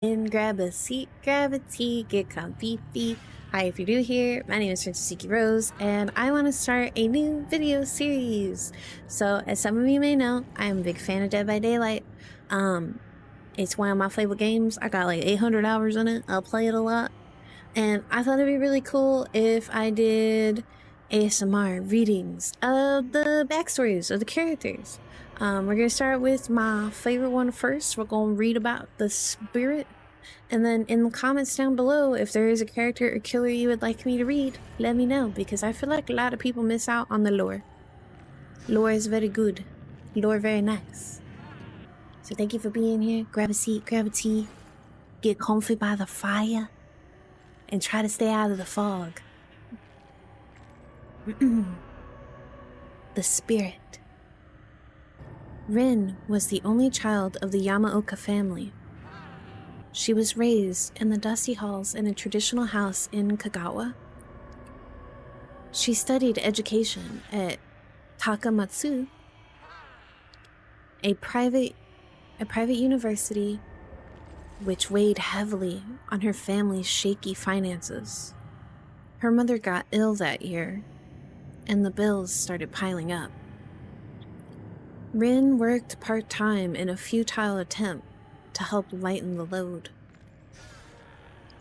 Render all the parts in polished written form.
Grab a seat, grab a tea, get comfy. Hi, if you're new here, my name is PRINCESSYUKIROSE, and I want to start a new video series. So, as some of you may know, I am a big fan of Dead by Daylight. It's one of my favorite games. I got like 800 hours in it. I'll play it a lot. And I thought it'd be really cool if I did ASMR readings of the backstories of the characters. We're going to start with my favorite one first. We're going to read about the spirit. And then in the comments down below, if there is a character or killer you would like me to read, let me know. Because I feel like a lot of people miss out on the lore. Lore is very good. Lore very nice. So thank you for being here. Grab a seat, grab a tea. Get comfy by the fire. And try to stay out of the fog. The spirit. Rin was the only child of the Yamaoka family. She was raised in the dusty halls in a traditional house in Kagawa. She studied education at Takamatsu, a private university which weighed heavily on her family's shaky finances. Her mother got ill that year, and the bills started piling up. Rin worked part-time in a futile attempt to help lighten the load.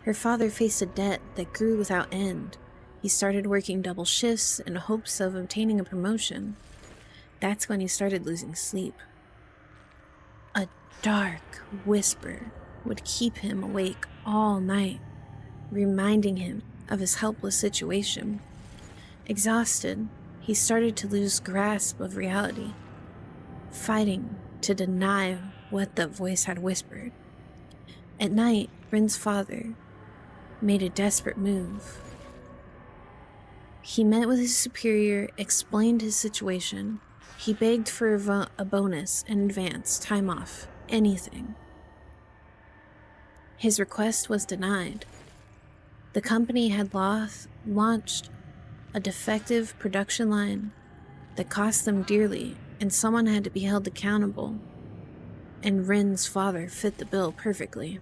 Her father faced a debt that grew without end. He started working double shifts in hopes of obtaining a promotion. That's when he started losing sleep. A dark whisper would keep him awake all night, reminding him of his helpless situation. Exhausted, he started to lose grasp of reality, fighting to deny what the voice had whispered. At night, Rin's father made a desperate move. He met with his superior, explained his situation. He begged for a bonus in advance, time off, anything. His request was denied. The company had launched a defective production line that cost them dearly, and someone had to be held accountable. And Rin's father fit the bill perfectly.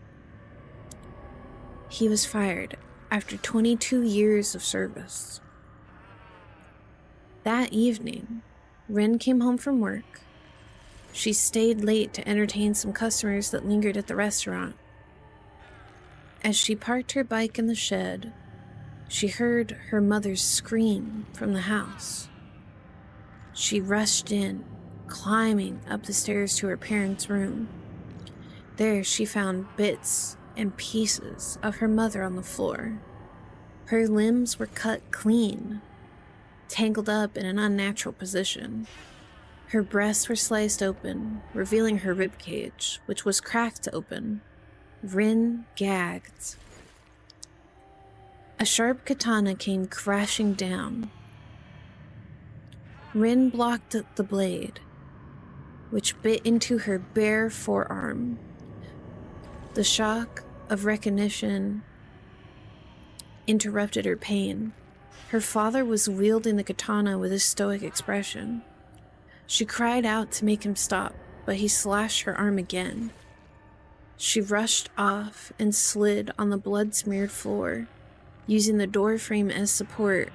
He was fired after 22 years of service. That evening, Rin came home from work. She stayed late to entertain some customers that lingered at the restaurant. As she parked her bike in the shed, she heard her mother's scream from the house. She rushed in, climbing up the stairs to her parents' room. There she found bits and pieces of her mother on the floor. Her limbs were cut clean, tangled up in an unnatural position. Her breasts were sliced open, revealing her ribcage, which was cracked open. Rin gagged. A sharp katana came crashing down. Rin blocked the blade, which bit into her bare forearm. The shock of recognition interrupted her pain. Her father was wielding the katana with a stoic expression. She cried out to make him stop, but he slashed her arm again. She rushed off and slid on the blood-smeared floor. Using the door frame as support,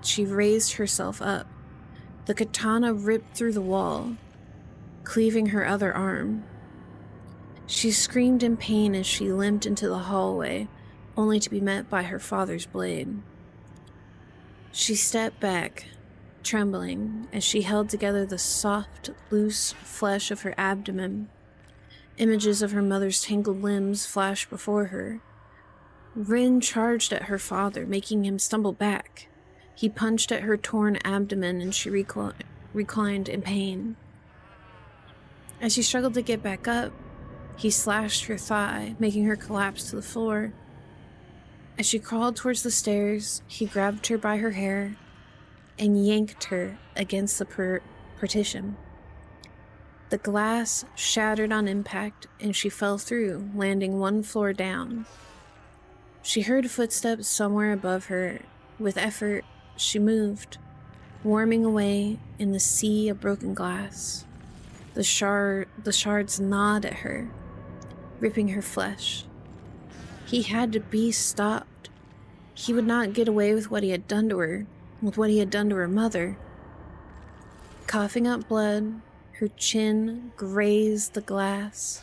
she raised herself up. The katana ripped through the wall, cleaving her other arm. She screamed in pain as she limped into the hallway, only to be met by her father's blade. She stepped back, trembling, as she held together the soft, loose flesh of her abdomen. Images of her mother's tangled limbs flashed before her. Rin charged at her father, making him stumble back. He punched at her torn abdomen, and she reclined in pain. As she struggled to get back up, he slashed her thigh, making her collapse to the floor. As she crawled towards the stairs, he grabbed her by her hair and yanked her against the partition. The glass shattered on impact, and she fell through, landing one floor down. She heard footsteps somewhere above her. With effort, she moved, warming away in the sea of broken glass. The shards gnawed at her. ripping her flesh. He had to be stopped. He would not get away with what he had done to her, with what he had done to her mother. Coughing up blood, her chin grazed the glass,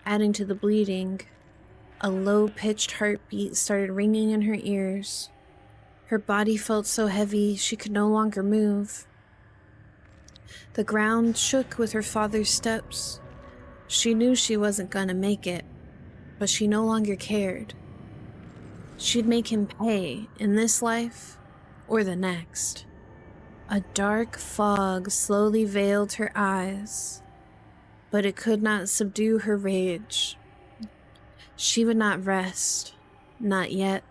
adding to the bleeding. A low-pitched heartbeat started ringing in her ears. Her body felt so heavy she could no longer move. The ground shook with her father's steps. She knew she wasn't gonna make it, but she no longer cared. She'd make him pay in this life or the next. A dark fog slowly veiled her eyes, but it could not subdue her rage. She would not rest, not yet.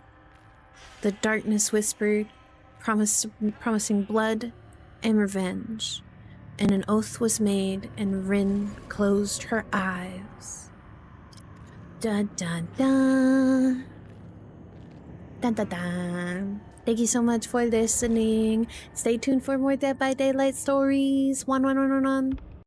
The darkness whispered, promising blood and revenge, and an oath was made, and Rin closed her eyes. Dun dun dun. Dun dun dun. Thank you so much for listening. Stay tuned for more Dead by Daylight stories. One.